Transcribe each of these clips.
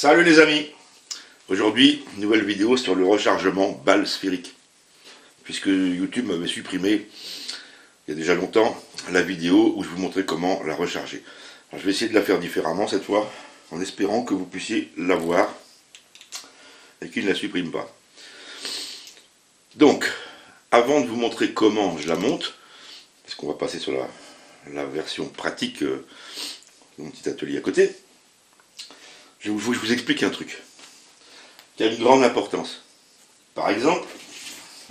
Salut les amis. Aujourd'hui, nouvelle vidéo sur le rechargement balle sphérique. Puisque YouTube m'avait supprimé, il y a déjà longtemps, la vidéo où je vous montrais comment la recharger. Alors, je vais essayer de la faire différemment cette fois, en espérant que vous puissiez la voir et qu'il ne la supprime pas. Donc, avant de vous montrer comment je la monte, parce qu'on va passer sur la version pratique de mon petit atelier à côté, je vous explique un truc qui a une grande importance. Par exemple,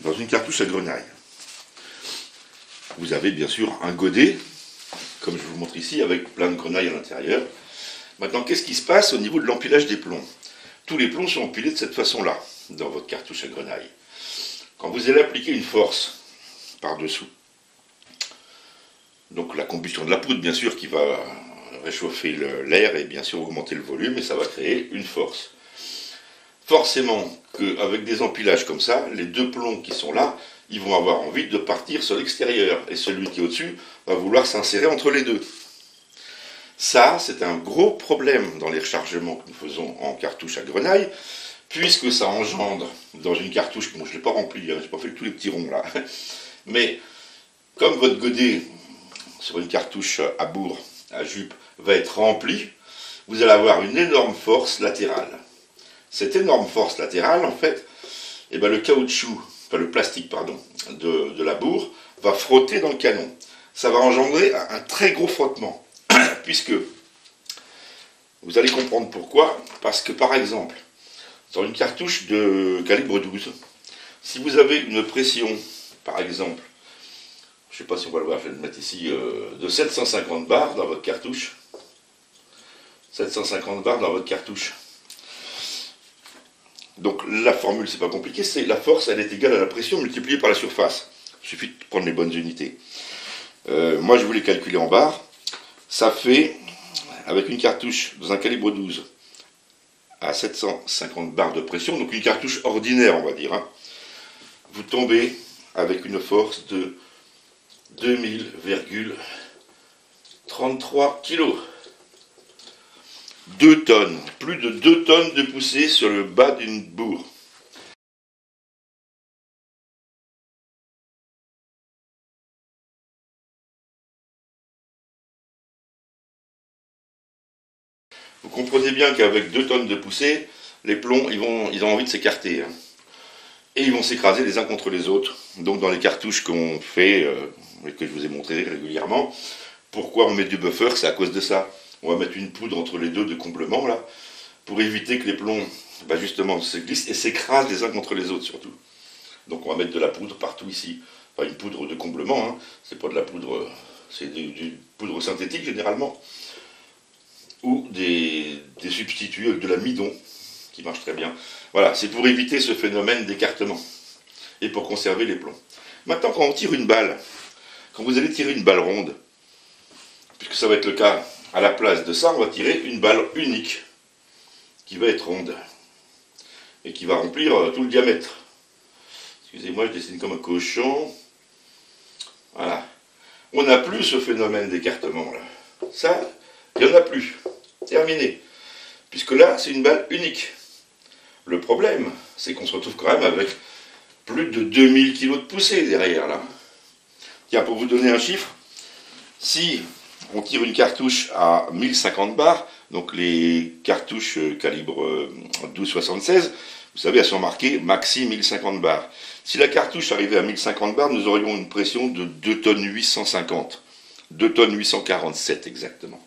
dans une cartouche à grenaille, vous avez bien sûr un godet, comme je vous montre ici, avec plein de grenailles à l'intérieur. Maintenant, qu'est-ce qui se passe au niveau de l'empilage des plombs? Tous les plombs sont empilés de cette façon-là, dans votre cartouche à grenaille. Quand vous allez appliquer une force par-dessous, donc la combustion de la poudre, bien sûr, qui va réchauffer l'air et bien sûr augmenter le volume, et ça va créer une force. Forcément qu'avec des empilages comme ça, les deux plombs qui sont là, ils vont avoir envie de partir sur l'extérieur, et celui qui est au-dessus va vouloir s'insérer entre les deux. Ça, c'est un gros problème dans les rechargements que nous faisons en cartouche à grenaille, puisque ça engendre dans une cartouche, bon je ne l'ai pas remplie, je n'ai pas fait tous les petits ronds là, mais comme votre godet sur une cartouche à bourre, à jupe, va être rempli, vous allez avoir une énorme force latérale. Cette énorme force latérale, en fait, eh ben, le caoutchouc, enfin le plastique, pardon, de la bourre, va frotter dans le canon. Ça va engendrer un très gros frottement, puisque, vous allez comprendre pourquoi, parce que par exemple, sur une cartouche de calibre 12, si vous avez une pression, par exemple, je ne sais pas si on va le voir, je vais le mettre ici, de 750 bars dans votre cartouche. 750 bars dans votre cartouche. Donc la formule, c'est pas compliqué, c'est la force, elle est égale à la pression multipliée par la surface. Il suffit de prendre les bonnes unités. Moi, je voulais calculer en bars. Ça fait, avec une cartouche dans un calibre 12, à 750 bars de pression, donc une cartouche ordinaire, on va dire, hein, vous tombez avec une force de 2000,33 kg. 2 tonnes, plus de 2 tonnes de poussée sur le bas d'une bourre. Vous comprenez bien qu'avec 2 tonnes de poussée, les plombs, ils ont envie de s'écarter. Hein. Et ils vont s'écraser les uns contre les autres. Donc dans les cartouches qu'on fait, et que je vous ai montré régulièrement, pourquoi on met du buffer? C'est à cause de ça. On va mettre une poudre entre les deux de comblement, là, pour éviter que les plombs, bah justement, se glissent et s'écrasent les uns contre les autres, surtout. Donc on va mettre de la poudre partout ici. Enfin, une poudre de comblement, hein. C'est pas de la poudre, c'est du poudre synthétique, généralement. Ou des substituts avec de l'amidon, qui marche très bien. Voilà, c'est pour éviter ce phénomène d'écartement. Et pour conserver les plombs. Maintenant, quand on tire une balle, quand vous allez tirer une balle ronde, puisque ça va être le cas, à la place de ça, on va tirer une balle unique, qui va être ronde, et qui va remplir tout le diamètre. Excusez-moi, je dessine comme un cochon. Voilà. On n'a plus ce phénomène d'écartement, là. Ça, il n'y en a plus. Terminé. Puisque là, c'est une balle unique. Le problème, c'est qu'on se retrouve quand même avec plus de 2000 kg de poussée derrière, là. Tiens, pour vous donner un chiffre, si on tire une cartouche à 1050 bars, donc les cartouches calibre 12,76, vous savez, elles sont marquées maxi 1050 bars. Si la cartouche arrivait à 1050 bars, nous aurions une pression de 2 tonnes 850. 2 tonnes 847 exactement.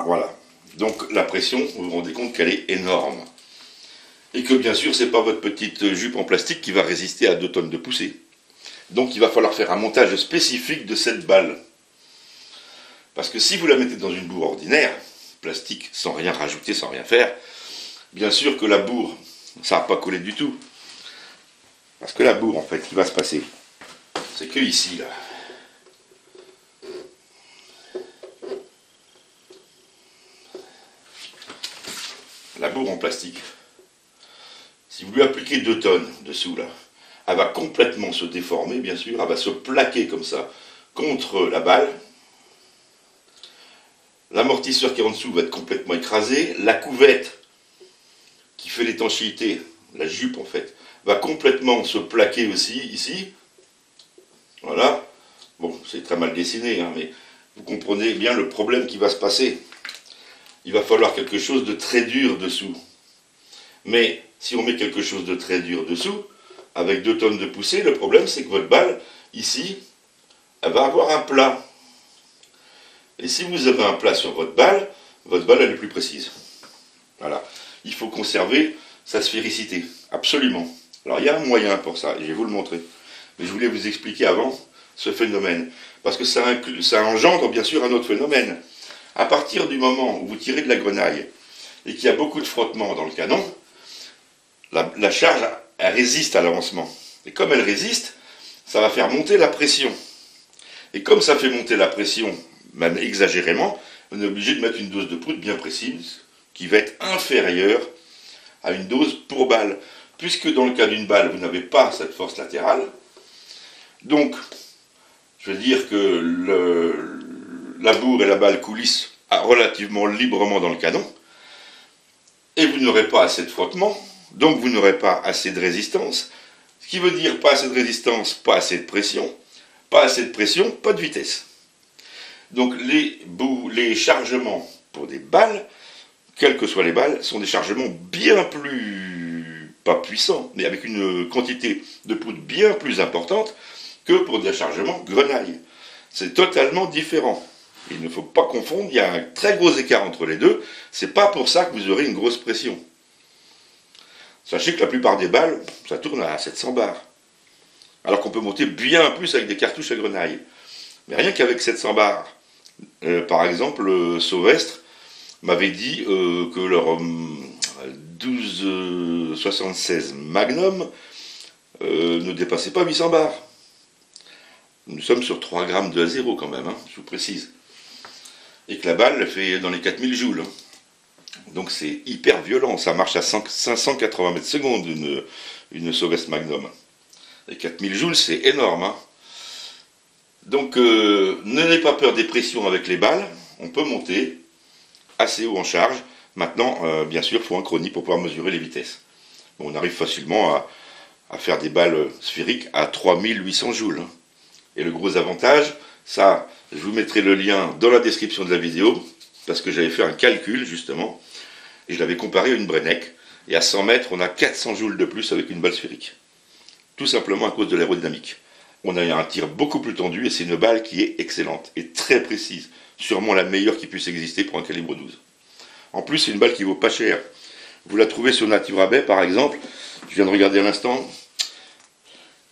Voilà. Donc la pression, vous vous rendez compte qu'elle est énorme. Et que bien sûr, ce n'est pas votre petite jupe en plastique qui va résister à 2 tonnes de poussée. Donc il va falloir faire un montage spécifique de cette balle. Parce que si vous la mettez dans une bourre ordinaire, plastique, sans rien rajouter, sans rien faire, bien sûr que la bourre, ça ne va pas coller du tout. Parce que la bourre, en fait, ce qui va se passer, c'est que ici, là, la bourre en plastique, si vous lui appliquez 2 tonnes dessous, là, elle va complètement se déformer, bien sûr, elle va se plaquer comme ça contre la balle, L'amortisseur qui est en dessous va être complètement écrasé. La couvette qui fait l'étanchéité, la jupe en fait, va complètement se plaquer aussi ici. Voilà. Bon, c'est très mal dessiné, hein, mais vous comprenez bien le problème qui va se passer. Il va falloir quelque chose de très dur dessous. Mais si on met quelque chose de très dur dessous, avec 2 tonnes de poussée, le problème c'est que votre balle, ici, elle va avoir un plat. Et si vous avez un plat sur votre balle elle est plus précise. Voilà. Il faut conserver sa sphéricité, absolument. Alors il y a un moyen pour ça, et je vais vous le montrer. Mais je voulais vous expliquer avant ce phénomène, parce que ça engendre bien sûr un autre phénomène. À partir du moment où vous tirez de la grenaille, et qu'il y a beaucoup de frottement dans le canon, la charge, elle résiste à l'avancement. Et comme elle résiste, ça va faire monter la pression. Et comme ça fait monter la pression, même exagérément, on est obligé de mettre une dose de poudre bien précise, qui va être inférieure à une dose pour balle. Puisque dans le cas d'une balle, vous n'avez pas cette force latérale, donc, je veux dire que la bourre et la balle coulissent relativement librement dans le canon, et vous n'aurez pas assez de frottement, donc vous n'aurez pas assez de résistance, ce qui veut dire pas assez de résistance, pas assez de pression, pas assez de pression, pas de vitesse. Donc les chargements pour des balles, quelles que soient les balles, sont des chargements bien plus, pas puissants, mais avec une quantité de poudre bien plus importante que pour des chargements grenaille. C'est totalement différent. Il ne faut pas confondre, il y a un très gros écart entre les deux, c'est pas pour ça que vous aurez une grosse pression. Sachez que la plupart des balles, ça tourne à 700 bars. Alors qu'on peut monter bien plus avec des cartouches à grenaille. Mais rien qu'avec 700 bars. Par exemple, Sauvestre m'avait dit que leur 1276 Magnum ne dépassait pas 800 bars. Nous sommes sur 3 grammes de A0 quand même, hein, je vous précise. Et que la balle elle fait dans les 4000 joules. Donc c'est hyper violent, ça marche à 580 mètres secondes une Sauvestre Magnum. Et 4000 joules c'est énorme. Hein. Donc n'ayez pas peur des pressions avec les balles, on peut monter assez haut en charge. Maintenant, bien sûr, il faut un chronie pour pouvoir mesurer les vitesses. Bon, on arrive facilement à faire des balles sphériques à 3800 joules. Hein. Et le gros avantage, ça, je vous mettrai le lien dans la description de la vidéo, parce que j'avais fait un calcul justement, et je l'avais comparé à une Brenneck, et à 100 mètres, on a 400 joules de plus avec une balle sphérique. Tout simplement à cause de l'aérodynamique. On a un tir beaucoup plus tendu, et c'est une balle qui est excellente, et très précise, sûrement la meilleure qui puisse exister pour un calibre 12. En plus, c'est une balle qui vaut pas cher. Vous la trouvez sur Natura Bay, par exemple, je viens de regarder à l'instant,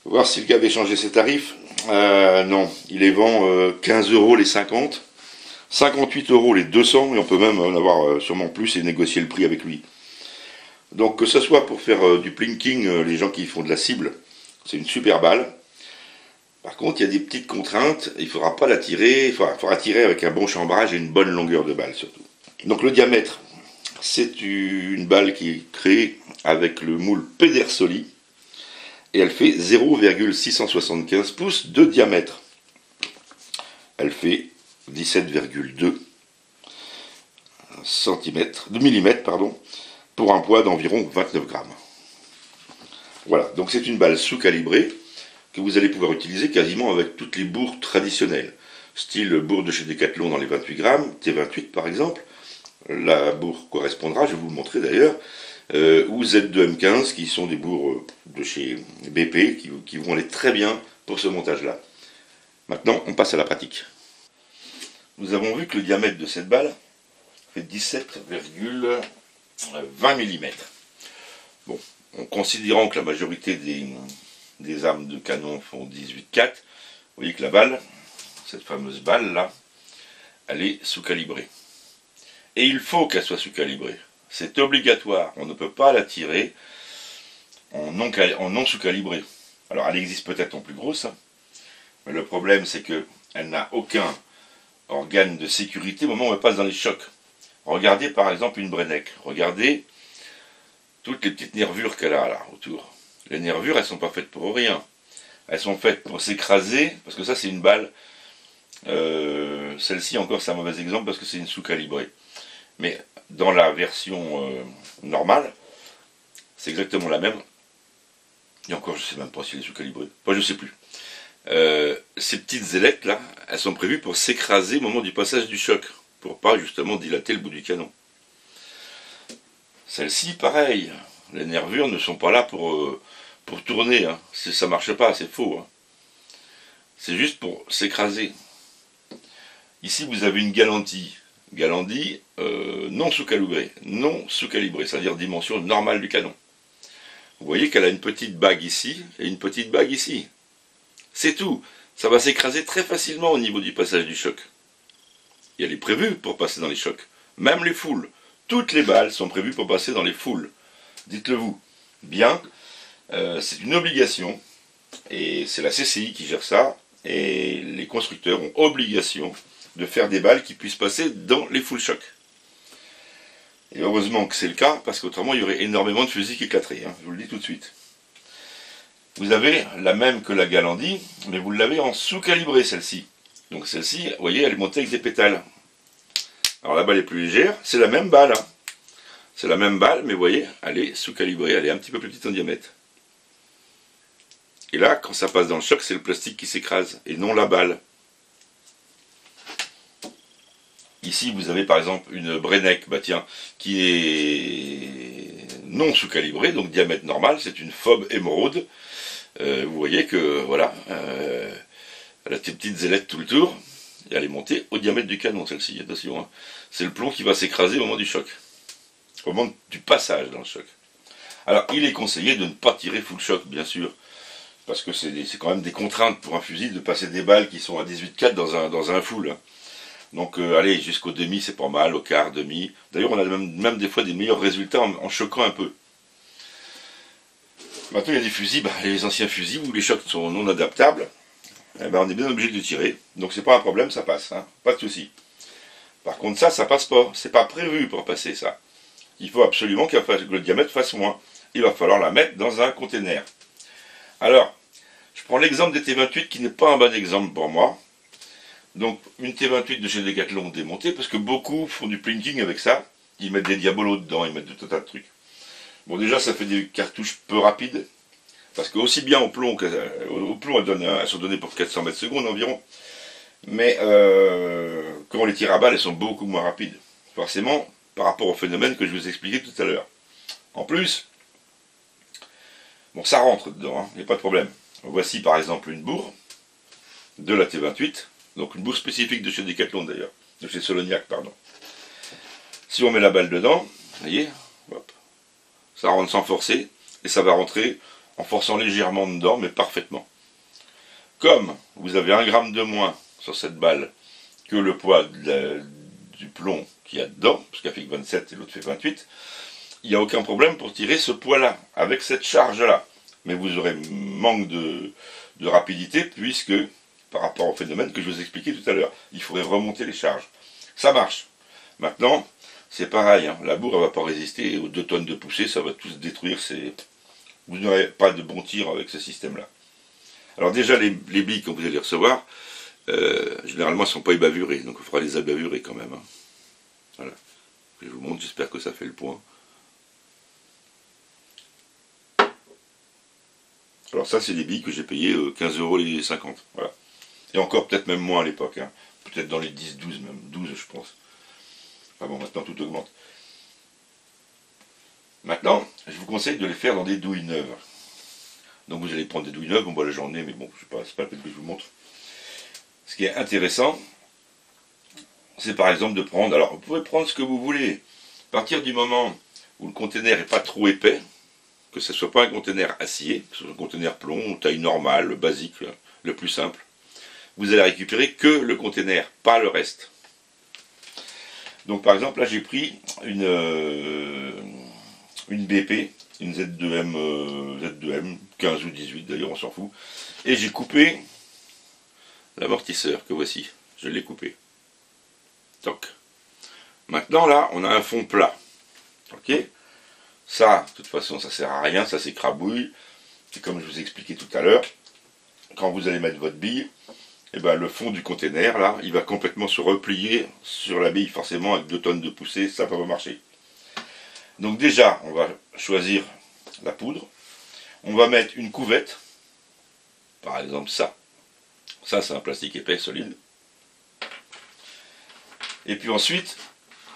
voir si le gars avait changé ses tarifs. Non, il les vend 15 € les 50, 58 € les 200, et on peut même en avoir sûrement plus et négocier le prix avec lui. Donc que ce soit pour faire du plinking, les gens qui font de la cible, c'est une super balle. Par contre, il y a des petites contraintes, il ne faudra pas la tirer, il faudra tirer avec un bon chambrage et une bonne longueur de balle surtout. Donc le diamètre, c'est une balle qui est créée avec le moule Pedersoli, et elle fait 0,675 pouces de diamètre. Elle fait 17,2 mm, pour un poids d'environ 29 grammes. Voilà, donc c'est une balle sous-calibrée que vous allez pouvoir utiliser quasiment avec toutes les bourres traditionnelles. Style bourre de chez Decathlon dans les 28 grammes, T28 par exemple. La bourre correspondra, je vais vous le montrer d'ailleurs. Ou Z2M15 qui sont des bourres de chez BP qui vont aller très bien pour ce montage là. Maintenant on passe à la pratique. Nous avons vu que le diamètre de cette balle fait 17,20 mm. Bon, en considérant que la majorité des armes de canon font 18,4, vous voyez que la balle, cette fameuse balle là, elle est sous-calibrée. Et il faut qu'elle soit sous-calibrée. C'est obligatoire, on ne peut pas la tirer en non sous-calibré. Alors elle existe peut-être en plus grosse, hein, mais le problème c'est qu'elle n'a aucun organe de sécurité au moment où elle passe dans les chocs. Regardez par exemple une Brenneck, regardez toutes les petites nervures qu'elle a là autour. Les nervures elles ne sont pas faites pour rien, elles sont faites pour s'écraser, parce que ça c'est une balle Celle-ci encore c'est un mauvais exemple parce que c'est une sous-calibrée. Mais dans la version normale, c'est exactement la même. Et encore je sais même pas si elle est sous-calibrée. Enfin je sais plus. Ces petites ailettes là, elles sont prévues pour s'écraser au moment du passage du choc. Pour pas justement dilater le bout du canon. Celle-ci pareil. Les nervures ne sont pas là pour tourner. Hein. Ça marche pas, c'est faux. Hein. C'est juste pour s'écraser. Ici, vous avez une galantie. Galantie non sous-calibrée. Non sous-calibrée, c'est-à-dire dimension normale du canon. Vous voyez qu'elle a une petite bague ici et une petite bague ici. C'est tout. Ça va s'écraser très facilement au niveau du passage du choc. Et elle est prévue pour passer dans les chocs. Même les foules. Toutes les balles sont prévues pour passer dans les foules. Dites-le vous. Bien, c'est une obligation. Et c'est la CCI qui gère ça. Et les constructeurs ont obligation de faire des balles qui puissent passer dans les full chocs. Et heureusement que c'est le cas, parce qu'autrement il y aurait énormément de fusils qui éclateraient, hein, je vous le dis tout de suite. Vous avez la même que la Galandy, mais vous l'avez en sous-calibré celle-ci. Donc celle-ci, vous voyez, elle est montée avec des pétales. Alors la balle est plus légère, c'est la même balle. Hein. C'est la même balle, mais vous voyez, elle est sous-calibrée, elle est un petit peu plus petite en diamètre. Et là, quand ça passe dans le choc, c'est le plastique qui s'écrase, et non la balle. Ici, vous avez par exemple une Brenneck, bah tiens, qui est non sous-calibrée, donc diamètre normal, c'est une Fob émeraude. Vous voyez que, voilà, elle a des petites ailettes tout le tour, et elle est montée au diamètre du canon, celle-ci, attention. Hein. C'est le plomb qui va s'écraser au moment du choc, au moment du passage dans le choc. Alors, il est conseillé de ne pas tirer full choc, bien sûr, parce que c'est quand même des contraintes pour un fusil de passer des balles qui sont à 18,4 dans un full. Hein. Donc allez, jusqu'au demi c'est pas mal, au quart, demi. D'ailleurs on a même des fois des meilleurs résultats en choquant un peu. Maintenant il y a des fusils, les anciens fusils où les chocs sont non adaptables, on est bien obligé de tirer. Donc c'est pas un problème, ça passe, hein, pas de souci. Par contre ça passe pas, c'est pas prévu pour passer ça. Il faut absolument que le diamètre fasse moins. Il va falloir la mettre dans un container. Alors, je prends l'exemple des T28 qui n'est pas un bon exemple pour moi. Donc une T28 de chez Decathlon démontée, parce que beaucoup font du plinking avec ça, ils mettent des diabolos dedans, ils mettent tout un tas de trucs. Bon déjà ça fait des cartouches peu rapides, parce que aussi bien au plomb elles sont données pour 400 mètres secondes environ, mais quand on les tire à balle elles sont beaucoup moins rapides, forcément par rapport au phénomène que je vous expliquais tout à l'heure. En plus, bon ça rentre dedans, il n'y a pas de problème. Voici par exemple une bourre de la T28, donc une bourre spécifique de chez Decathlon d'ailleurs, de chez Soloniac, pardon. Si on met la balle dedans, vous voyez, hop, ça rentre sans forcer, et ça va rentrer en forçant légèrement dedans, mais parfaitement. Comme vous avez 1 gramme de moins sur cette balle que le poids du plomb qu'il y a dedans, parce qu'elle fait que 27 et l'autre fait 28, il n'y a aucun problème pour tirer ce poids-là, avec cette charge-là. Mais vous aurez manque de rapidité, puisque par rapport au phénomène que je vous expliquais tout à l'heure. Il faudrait remonter les charges. Ça marche. Maintenant, c'est pareil, hein, la bourre ne va pas résister aux 2 tonnes de poussée, ça va tout se détruire. Vous n'aurez pas de bon tir avec ce système-là. Alors déjà, les billes que vous allez recevoir, généralement, elles ne sont pas ébavurées, donc il faudra les abavurer quand même. Hein. Voilà. Je vous montre, j'espère que ça fait le point. Alors ça, c'est des billes que j'ai payées 15 € les 50. Voilà. Et encore peut-être même moins à l'époque, hein. Peut-être dans les 10, 12 même, 12 je pense. Enfin bon, maintenant tout augmente. Maintenant, je vous conseille de les faire dans des douilles neuves. Donc vous allez prendre des douilles neuves, bon là j'en ai, mais bon, c'est pas la peine que je vous montre. Ce qui est intéressant, c'est par exemple de prendre, alors vous pouvez prendre ce que vous voulez, à partir du moment où le conteneur n'est pas trop épais, que ce ne soit pas un conteneur acier, que ce soit un conteneur plomb, taille normale, basique, le plus simple, vous allez récupérer que le conteneur, pas le reste. Donc par exemple là j'ai pris une BP, une Z2M 15 ou 18 d'ailleurs on s'en fout, et j'ai coupé l'amortisseur que voici, je l'ai coupé. Donc maintenant là on a un fond plat, ok. Ça de toute façon ça sert à rien, ça s'écrabouille, c'est comme je vous ai expliqué tout à l'heure, quand vous allez mettre votre bille, et ben le fond du container, là, il va complètement se replier sur la bille, forcément avec 2 tonnes de poussée, ça va pas marcher. Donc déjà, on va choisir la poudre. On va mettre une couvette, par exemple ça. Ça, c'est un plastique épais, solide. Et puis ensuite,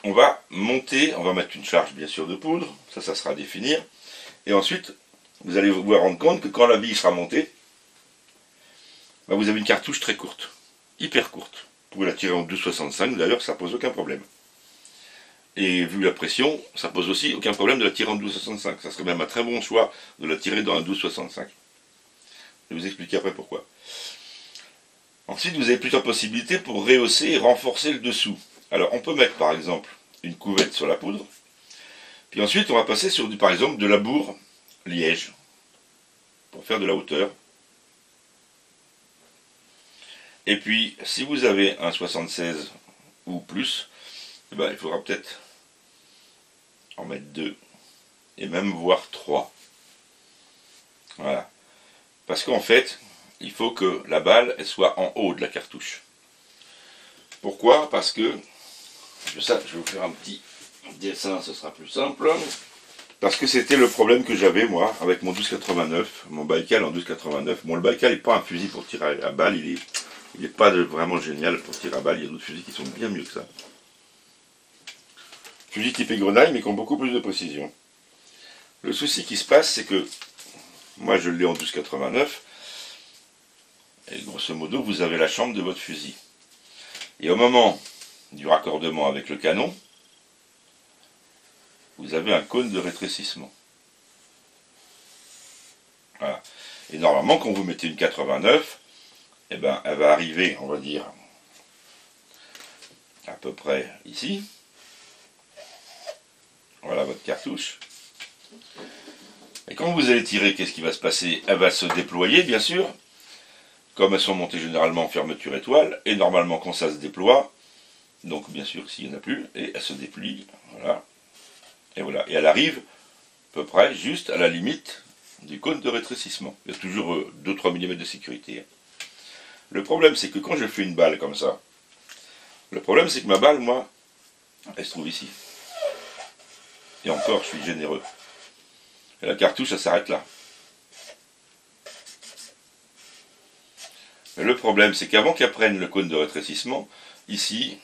on va monter, on va mettre une charge bien sûr de poudre, ça sera à définir. Et ensuite, vous allez vous rendre compte que quand la bille sera montée, ben vous avez une cartouche très courte, hyper courte. Vous pouvez la tirer en 12,65, d'ailleurs ça pose aucun problème. Et vu la pression, ça pose aussi aucun problème de la tirer en 12,65. Ça serait même un très bon choix de la tirer dans un 12,65. Je vais vous expliquer après pourquoi. Ensuite, vous avez plusieurs possibilités pour rehausser et renforcer le dessous. Alors, on peut mettre par exemple une couvette sur la poudre. Puis ensuite, on va passer sur, par exemple, de la bourre liège pour faire de la hauteur. Et puis, si vous avez un 76 ou plus, eh ben, il faudra peut-être en mettre 2 et même voire 3. Voilà. Parce qu'en fait, il faut que la balle elle soit en haut de la cartouche. Pourquoi? Parce que, ça, je vais vous faire un petit dessin, ce sera plus simple. Parce que c'était le problème que j'avais, moi, avec mon 1289, mon Baïkal en 1289. Bon, le Baïkal n'est pas un fusil pour tirer à balle, il n'est pas vraiment génial pour tirer à balle, il y a d'autres fusils qui sont bien mieux que ça. Fusil typé grenaille, mais qui ont beaucoup plus de précision. Le souci qui se passe, c'est que, moi je l'ai en 1289, et grosso modo, vous avez la chambre de votre fusil. Et au moment du raccordement avec le canon, vous avez un cône de rétrécissement. Voilà. Et normalement, quand vous mettez une 89, eh ben, elle va arriver, on va dire, à peu près ici. Voilà votre cartouche. Et quand vous allez tirer, qu'est-ce qui va se passer? Elle va se déployer, bien sûr. Comme elles sont montées généralement en fermeture étoile. Et normalement, quand ça se déploie, donc bien sûr, s'il n'y en a plus, et elle se déplie. Voilà. Et voilà. Et elle arrive à peu près juste à la limite du cône de rétrécissement. Il y a toujours 2-3 mm de sécurité. Le problème, c'est que quand je fais une balle comme ça, le problème, c'est que ma balle, moi, elle se trouve ici. Et encore, je suis généreux. Et la cartouche, elle s'arrête là. Mais le problème, c'est qu'avant qu'elle prenne le cône de rétrécissement, ici,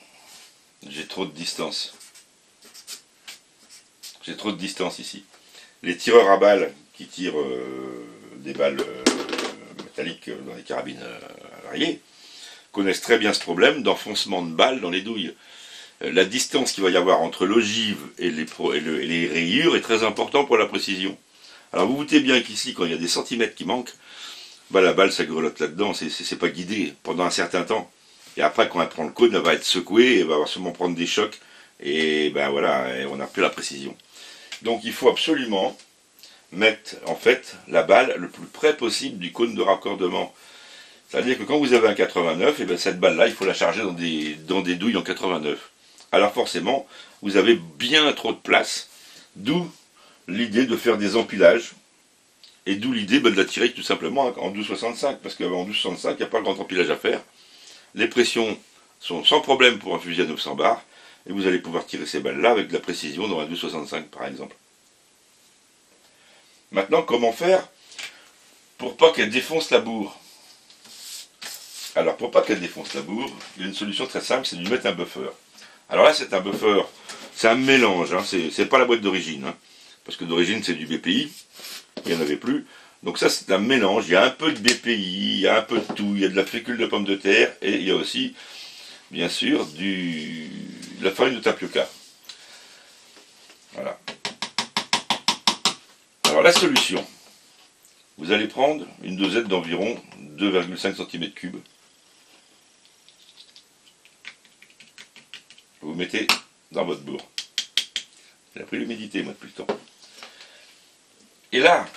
j'ai trop de distance. J'ai trop de distance ici. Les tireurs à balles qui tirent des balles métalliques dans les carabines rayées connaissent très bien ce problème d'enfoncement de balles dans les douilles. La distance qu'il va y avoir entre l'ogive et les rayures est très importante pour la précision. Alors vous vous doutez bien qu'ici, quand il y a des centimètres qui manquent, bah, la balle ça grelotte là-dedans, c'est pas guidé pendant un certain temps. Et après, quand elle prend le cône, elle va être secouée, elle va sûrement prendre des chocs, et ben voilà, et on n'a plus la précision. Donc il faut absolument mettre en fait la balle le plus près possible du cône de raccordement. C'est-à-dire que quand vous avez un 89, et ben cette balle-là, il faut la charger dans des douilles en 89. Alors forcément, vous avez bien trop de place, d'où l'idée de faire des empilages, et d'où l'idée de la tirer tout simplement en 12,65, parce qu'en 12,65, il n'y a pas grand empilage à faire. Les pressions sont sans problème pour un fusil à 900 bars, et vous allez pouvoir tirer ces balles-là avec de la précision dans un 12,65 par exemple. Maintenant, comment faire pour pas qu'elle défonce la bourre? Alors, pour pas qu'elle défonce la bourre, il y a une solution très simple, c'est de lui mettre un buffer. Alors là, c'est un buffer, c'est un mélange, hein, c'est pas la boîte d'origine, hein, parce que d'origine c'est du BPI, il n'y en avait plus. Donc ça, c'est un mélange, il y a un peu de BPI, il y a un peu de tout, il y a de la fécule de pomme de terre, et il y a aussi, bien sûr, de la farine de tapioca. Voilà. Alors la solution, vous allez prendre une dosette d'environ 2,5 cm3. Vous mettez dans votre bourre. J'ai appris l'humidité, moi, depuis le temps. Et là,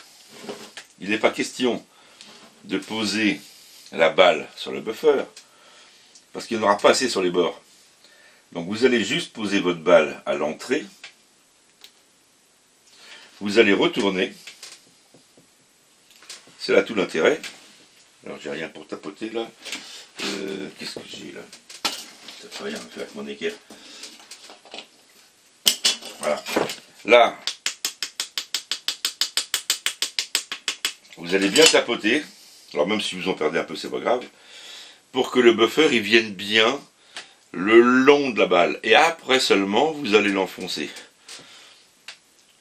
il n'est pas question de poser la balle sur le buffer, parce qu'il n'y en aura pas assez sur les bords. Donc vous allez juste poser votre balle à l'entrée, vous allez retourner, c'est là tout l'intérêt. Alors j'ai rien pour tapoter là, Qu'est-ce que j'ai là? Ça fait rien avec mon équerre. Voilà. Là, vous allez bien tapoter. Alors même si vous en perdez un peu, c'est pas grave. Pour que le buffer il vienne bien le long de la balle. Et après seulement, vous allez l'enfoncer.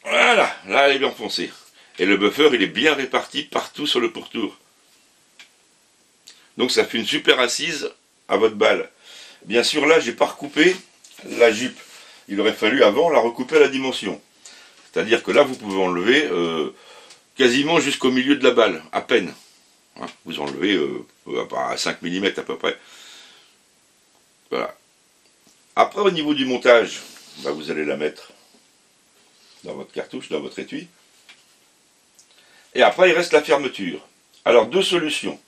Voilà, là elle est bien enfoncée. Et le buffer il est bien réparti partout sur le pourtour. Donc ça fait une super assise à votre balle. Bien sûr là j'ai pas recoupé la jupe. Il aurait fallu avant la recouper à la dimension. C'est-à-dire que là vous pouvez enlever quasiment jusqu'au milieu de la balle, à peine. Hein, vous enlevez à 5 mm à peu près. Voilà. Après au niveau du montage, bah, vous allez la mettre dans votre cartouche, dans votre étui. Et après il reste la fermeture. Alors deux solutions.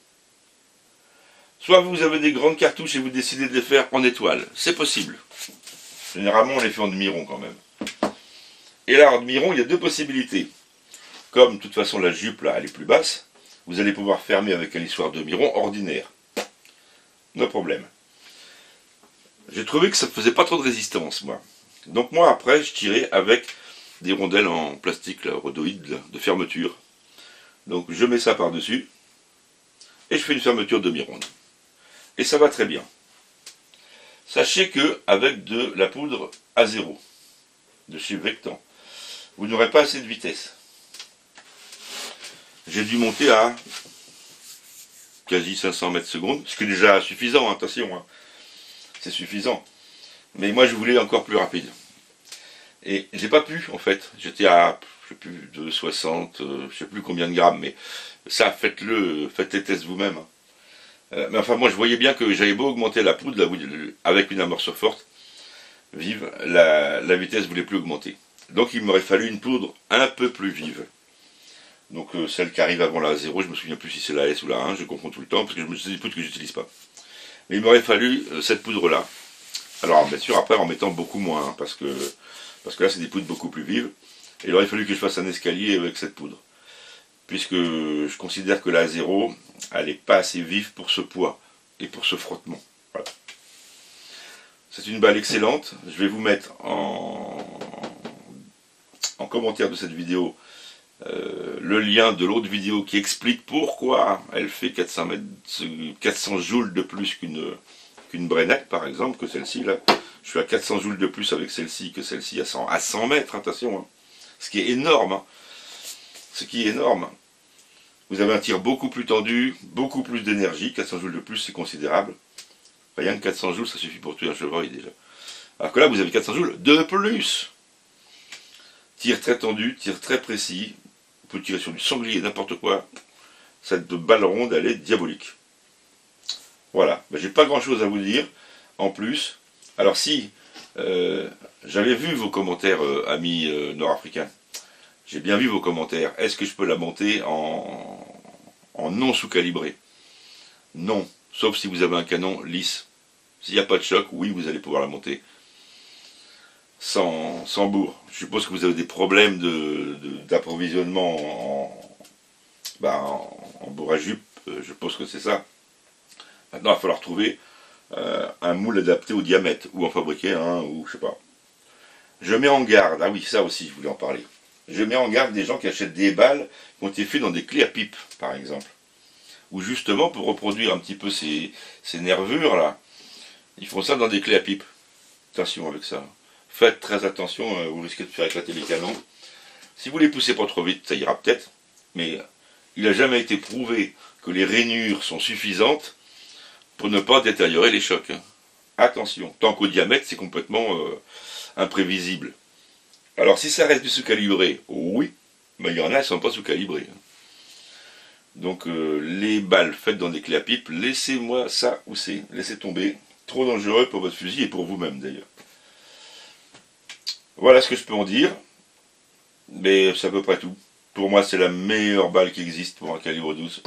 Soit vous avez des grandes cartouches et vous décidez de les faire en étoile, c'est possible. Généralement on les fait en demi-rond quand même. Et là en demi-rond il y a deux possibilités. Comme de toute façon la jupe là elle est plus basse, vous allez pouvoir fermer avec un lissoir demi-rond ordinaire. No problème. J'ai trouvé que ça ne faisait pas trop de résistance moi. Donc moi après je tirais avec des rondelles en plastique là, rhodoïde là, de fermeture. Donc je mets ça par-dessus et je fais une fermeture demi-ronde. Et ça va très bien. Sachez que avec de la poudre A0 de chez Vectan, vous n'aurez pas assez de vitesse. J'ai dû monter à quasi 500 mètres secondes, ce qui est déjà suffisant, attention, hein. C'est suffisant. Mais moi je voulais encore plus rapide. Et j'ai pas pu en fait, j'étais à, je sais plus, de 60, je sais plus combien de grammes, mais ça faites-le, faites les tests vous-même. Mais enfin moi je voyais bien que j'avais beau augmenter la poudre, avec une amorce forte, vive, la vitesse ne voulait plus augmenter. Donc il m'aurait fallu une poudre un peu plus vive. Donc celle qui arrive avant la 0, je me souviens plus si c'est la S ou la 1, je confonds tout le temps, parce que c'est des poudres que j'utilise pas. Mais il m'aurait fallu cette poudre-là. Alors bien sûr après en mettant beaucoup moins, hein, parce que là c'est des poudres beaucoup plus vives. Et il aurait fallu que je fasse un escalier avec cette poudre. Puisque je considère que la 0, elle n'est pas assez vive pour ce poids et pour ce frottement. Voilà. C'est une balle excellente. Je vais vous mettre en commentaire de cette vidéo le lien de l'autre vidéo qui explique pourquoi elle fait 400 joules de plus qu'une Brennac par exemple, que celle-ci là. Je suis à 400 joules de plus avec celle-ci que celle-ci à 100 mètres, attention. Hein. Ce qui est énorme. Hein. Ce qui est énorme. Vous avez un tir beaucoup plus tendu, beaucoup plus d'énergie. 400 joules de plus, c'est considérable. Rien que 400 joules, ça suffit pour tuer un chevreuil déjà. Alors que là, vous avez 400 joules de plus. Tir très tendu, tir très précis. Vous pouvez tirer sur du sanglier, n'importe quoi. Cette balle ronde, elle est diabolique. Voilà. Ben, j'ai pas grand chose à vous dire. En plus, alors si j'avais vu vos commentaires, amis nord-africains. J'ai bien vu vos commentaires. Est-ce que je peux la monter en non sous-calibré? Non. Sauf si vous avez un canon lisse. S'il n'y a pas de choc, oui, vous allez pouvoir la monter. Sans bourre. Je suppose que vous avez des problèmes d'approvisionnement en bourre à jupe. Je pense que c'est ça. Maintenant, il va falloir trouver un moule adapté au diamètre. Ou en fabriquer un, ou je sais pas. Je mets en garde. Ah oui, ça aussi, je voulais en parler. Je mets en garde des gens qui achètent des balles qui ont été faites dans des clés à pipe, par exemple. Ou justement, pour reproduire un petit peu ces nervures, là, ils font ça dans des clés à pipe. Attention avec ça. Faites très attention, vous risquez de faire éclater les canons. Si vous les poussez pas trop vite, ça ira peut-être. Mais il n'a jamais été prouvé que les rainures sont suffisantes pour ne pas détériorer les chocs. Attention. Tant qu'au diamètre, c'est complètement imprévisible. Alors si ça reste du sous-calibré, oui, mais il y en a qui ne sont pas sous-calibrés. Donc les balles faites dans des clés à pipe, laissez-moi ça où c'est. Laissez tomber. Trop dangereux pour votre fusil et pour vous-même d'ailleurs. Voilà ce que je peux en dire. Mais c'est à peu près tout. Pour moi c'est la meilleure balle qui existe pour un calibre 12.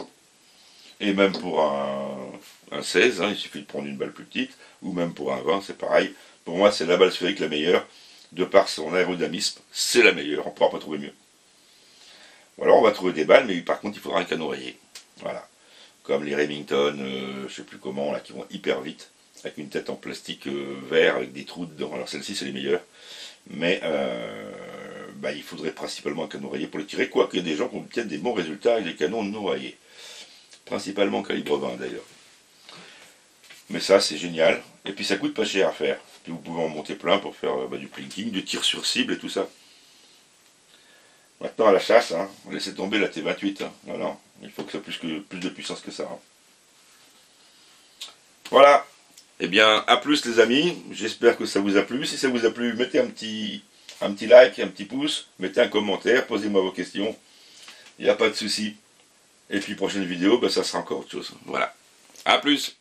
Et même pour un 16, hein, il suffit de prendre une balle plus petite. Ou même pour un 20, c'est pareil. Pour moi c'est la balle sphérique la meilleure. De par son aérodynamisme, c'est la meilleure, on ne pourra pas trouver mieux. Ou alors on va trouver des balles, mais par contre il faudra un canon rayé. Voilà. comme les Remington, je sais plus comment, là, qui vont hyper vite, avec une tête en plastique vert, avec des trous dedans. Alors celle-ci, c'est les meilleures. Mais il faudrait principalement un canon rayé pour les tirer, quoique il y a des gens qui obtiennent des bons résultats avec des canons non rayés. Principalement calibre 20 d'ailleurs. Mais ça, c'est génial. Et puis ça coûte pas cher à faire. Puis vous pouvez en monter plein pour faire du plinking, du tir sur cible et tout ça. Maintenant à la chasse, hein, laissez tomber la T28. Hein. Non, il faut que ça ait plus de puissance que ça. Hein. Voilà. Eh bien, à plus les amis. J'espère que ça vous a plu. Si ça vous a plu, mettez un petit like, un petit pouce, mettez un commentaire, posez-moi vos questions. Il n'y a pas de souci. Et puis prochaine vidéo, ça sera encore autre chose. Voilà. À plus.